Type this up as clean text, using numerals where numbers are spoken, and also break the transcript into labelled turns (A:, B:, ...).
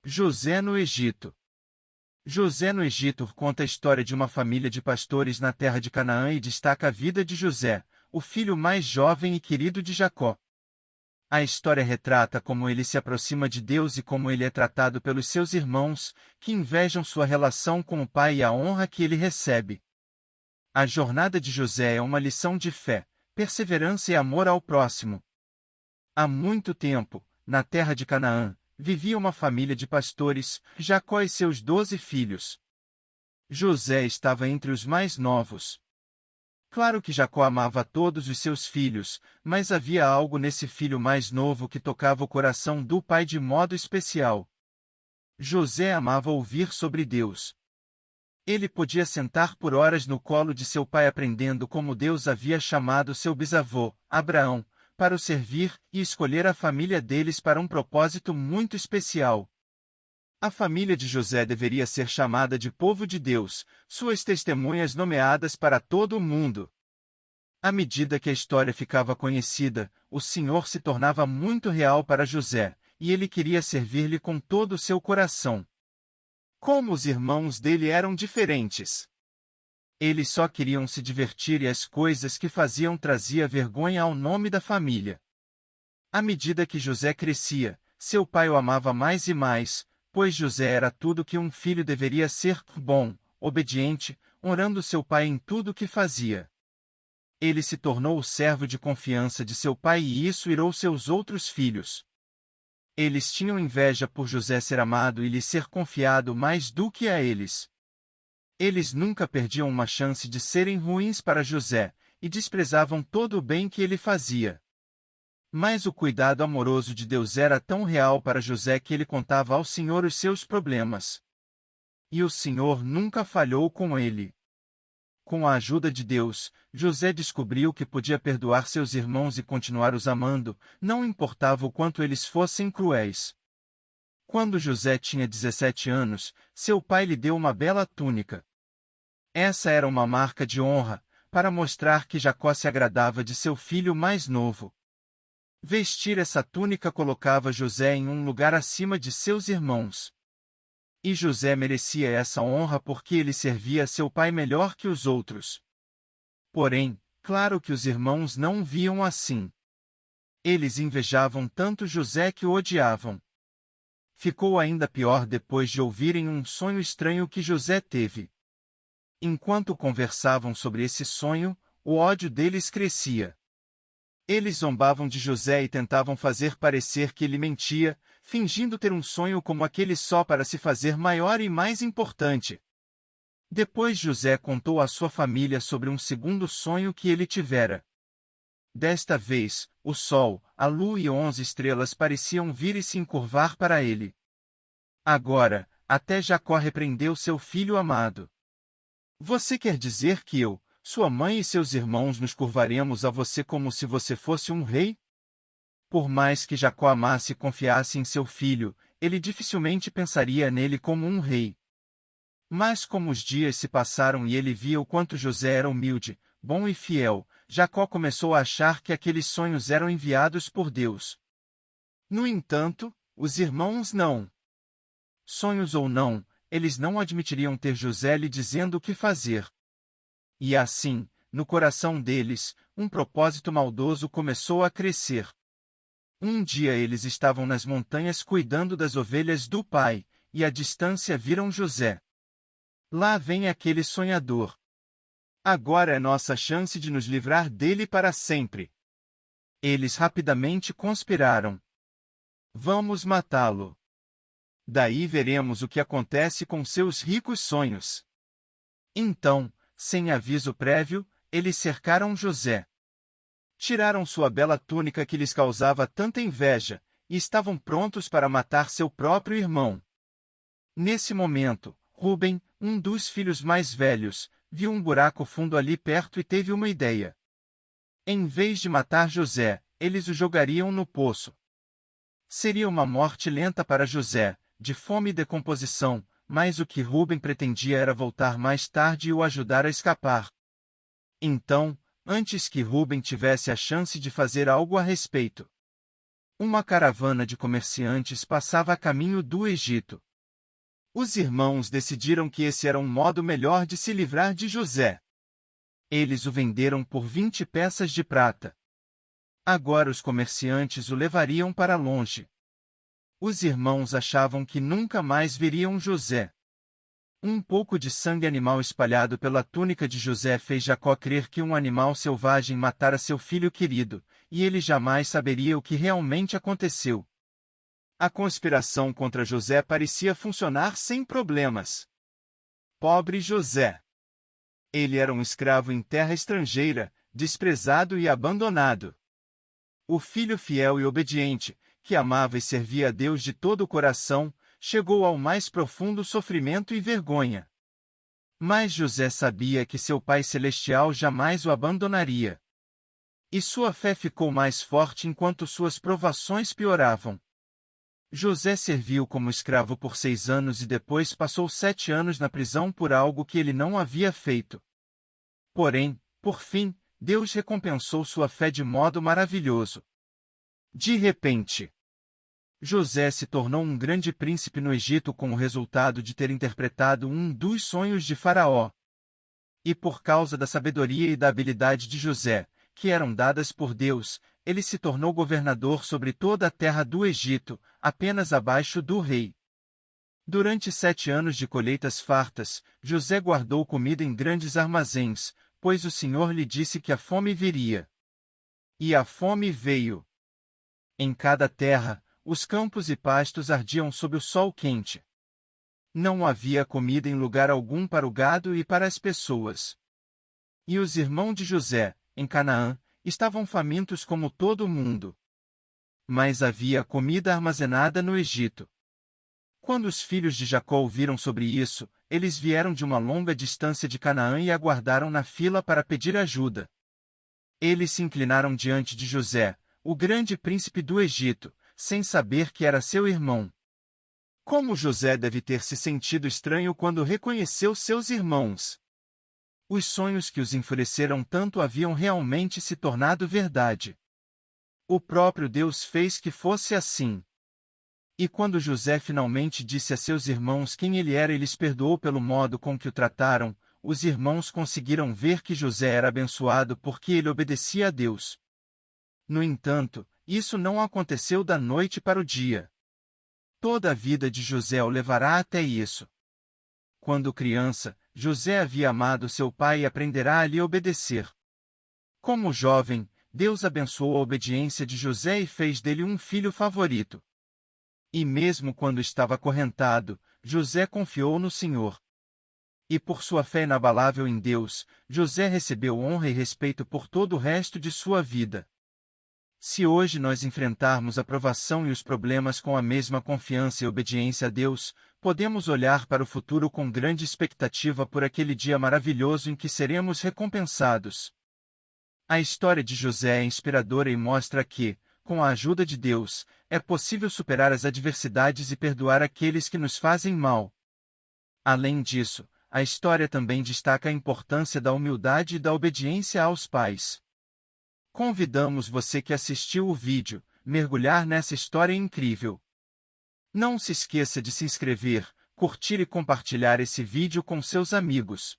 A: José no Egito. José no Egito conta a história de uma família de pastores na terra de Canaã e destaca a vida de José, o filho mais jovem e querido de Jacó. A história retrata como ele se aproxima de Deus e como ele é tratado pelos seus irmãos, que invejam sua relação com o pai e a honra que ele recebe. A jornada de José é uma lição de fé, perseverança e amor ao próximo. Há muito tempo, na terra de Canaã, vivia uma família de pastores, Jacó e seus 12 filhos. José estava entre os mais novos. Claro que Jacó amava todos os seus filhos, mas havia algo nesse filho mais novo que tocava o coração do pai de modo especial. José amava ouvir sobre Deus. Ele podia sentar por horas no colo de seu pai aprendendo como Deus havia chamado seu bisavô, Abraão, para o servir e escolher a família deles para um propósito muito especial. A família de José deveria ser chamada de povo de Deus, suas testemunhas nomeadas para todo o mundo. À medida que a história ficava conhecida, o Senhor se tornava muito real para José, e ele queria servir-lhe com todo o seu coração. Como os irmãos dele eram diferentes. Eles só queriam se divertir e as coisas que faziam trazia vergonha ao nome da família. À medida que José crescia, seu pai o amava mais e mais, pois José era tudo que um filho deveria ser: bom, obediente, honrando seu pai em tudo o que fazia. Ele se tornou o servo de confiança de seu pai e isso irou seus outros filhos. Eles tinham inveja por José ser amado e lhe ser confiado mais do que a eles. Eles nunca perdiam uma chance de serem ruins para José, e desprezavam todo o bem que ele fazia. Mas o cuidado amoroso de Deus era tão real para José que ele contava ao Senhor os seus problemas. E o Senhor nunca falhou com ele. Com a ajuda de Deus, José descobriu que podia perdoar seus irmãos e continuar os amando, não importava o quanto eles fossem cruéis. Quando José tinha 17 anos, seu pai lhe deu uma bela túnica. Essa era uma marca de honra, para mostrar que Jacó se agradava de seu filho mais novo. Vestir essa túnica colocava José em um lugar acima de seus irmãos. E José merecia essa honra porque ele servia seu pai melhor que os outros. Porém, claro que os irmãos não o viam assim. Eles invejavam tanto José que o odiavam. Ficou ainda pior depois de ouvirem um sonho estranho que José teve. Enquanto conversavam sobre esse sonho, o ódio deles crescia. Eles zombavam de José e tentavam fazer parecer que ele mentia, fingindo ter um sonho como aquele só para se fazer maior e mais importante. Depois José contou à sua família sobre um segundo sonho que ele tivera. Desta vez, o sol, a lua e 11 estrelas pareciam vir e se encurvar para ele. Agora, até Jacó repreendeu seu filho amado. Você quer dizer que eu, sua mãe e seus irmãos nos curvaremos a você como se você fosse um rei? Por mais que Jacó amasse e confiasse em seu filho, ele dificilmente pensaria nele como um rei. Mas como os dias se passaram e ele via o quanto José era humilde, bom e fiel, Jacó começou a achar que aqueles sonhos eram enviados por Deus. No entanto, os irmãos não. Sonhos ou não, eles não admitiriam ter José lhe dizendo o que fazer. E assim, no coração deles, um propósito maldoso começou a crescer. Um dia eles estavam nas montanhas cuidando das ovelhas do pai, e à distância viram José. Lá vem aquele sonhador. Agora é nossa chance de nos livrar dele para sempre. Eles rapidamente conspiraram. Vamos matá-lo. Daí veremos o que acontece com seus ricos sonhos. Então, sem aviso prévio, eles cercaram José. Tiraram sua bela túnica que lhes causava tanta inveja, e estavam prontos para matar seu próprio irmão. Nesse momento, Rúben, um dos filhos mais velhos, viu um buraco fundo ali perto e teve uma ideia. Em vez de matar José, eles o jogariam no poço. Seria uma morte lenta para José, de fome e decomposição, mas o que Rúben pretendia era voltar mais tarde e o ajudar a escapar. Então, antes que Rúben tivesse a chance de fazer algo a respeito, Uma caravana de comerciantes passava a caminho do Egito. Os irmãos decidiram que esse era um modo melhor de se livrar de José. Eles o venderam por 20 peças de prata. Agora os comerciantes o levariam para longe. Os irmãos achavam que nunca mais veriam José. Um pouco de sangue animal espalhado pela túnica de José fez Jacó crer que um animal selvagem matara seu filho querido, e ele jamais saberia o que realmente aconteceu. A conspiração contra José parecia funcionar sem problemas. Pobre José! Ele era um escravo em terra estrangeira, desprezado e abandonado. O filho fiel e obediente, que amava e servia a Deus de todo o coração, chegou ao mais profundo sofrimento e vergonha. Mas José sabia que seu Pai Celestial jamais o abandonaria. E sua fé ficou mais forte enquanto suas provações pioravam. José serviu como escravo por 6 anos e depois passou 7 anos na prisão por algo que ele não havia feito. Porém, por fim, Deus recompensou sua fé de modo maravilhoso. De repente, José se tornou um grande príncipe no Egito com o resultado de ter interpretado um dos sonhos de Faraó. E por causa da sabedoria e da habilidade de José, que eram dadas por Deus, ele se tornou governador sobre toda a terra do Egito, apenas abaixo do rei. Durante 7 anos de colheitas fartas, José guardou comida em grandes armazéns, pois o Senhor lhe disse que a fome viria. E a fome veio. Em cada terra, os campos e pastos ardiam sob o sol quente. Não havia comida em lugar algum para o gado e para as pessoas. E os irmãos de José, em Canaã, estavam famintos como todo o mundo. Mas havia comida armazenada no Egito. Quando os filhos de Jacó ouviram sobre isso, eles vieram de uma longa distância de Canaã e aguardaram na fila para pedir ajuda. Eles se inclinaram diante de José, o grande príncipe do Egito, sem saber que era seu irmão. Como José deve ter se sentido estranho quando reconheceu seus irmãos? Os sonhos que os enfureceram tanto haviam realmente se tornado verdade. O próprio Deus fez que fosse assim. E quando José finalmente disse a seus irmãos quem ele era e lhes perdoou pelo modo com que o trataram, os irmãos conseguiram ver que José era abençoado porque ele obedecia a Deus. No entanto, isso não aconteceu da noite para o dia. Toda a vida de José o levará até isso. Quando criança, José havia amado seu pai e aprenderá a lhe obedecer. Como jovem, Deus abençoou a obediência de José e fez dele um filho favorito. E mesmo quando estava acorrentado, José confiou no Senhor. E por sua fé inabalável em Deus, José recebeu honra e respeito por todo o resto de sua vida. Se hoje nós enfrentarmos a provação e os problemas com a mesma confiança e obediência a Deus, podemos olhar para o futuro com grande expectativa por aquele dia maravilhoso em que seremos recompensados. A história de José é inspiradora e mostra que, com a ajuda de Deus, é possível superar as adversidades e perdoar aqueles que nos fazem mal. Além disso, a história também destaca a importância da humildade e da obediência aos pais. Convidamos você que assistiu o vídeo, mergulhar nessa história incrível. Não se esqueça de se inscrever, curtir e compartilhar esse vídeo com seus amigos.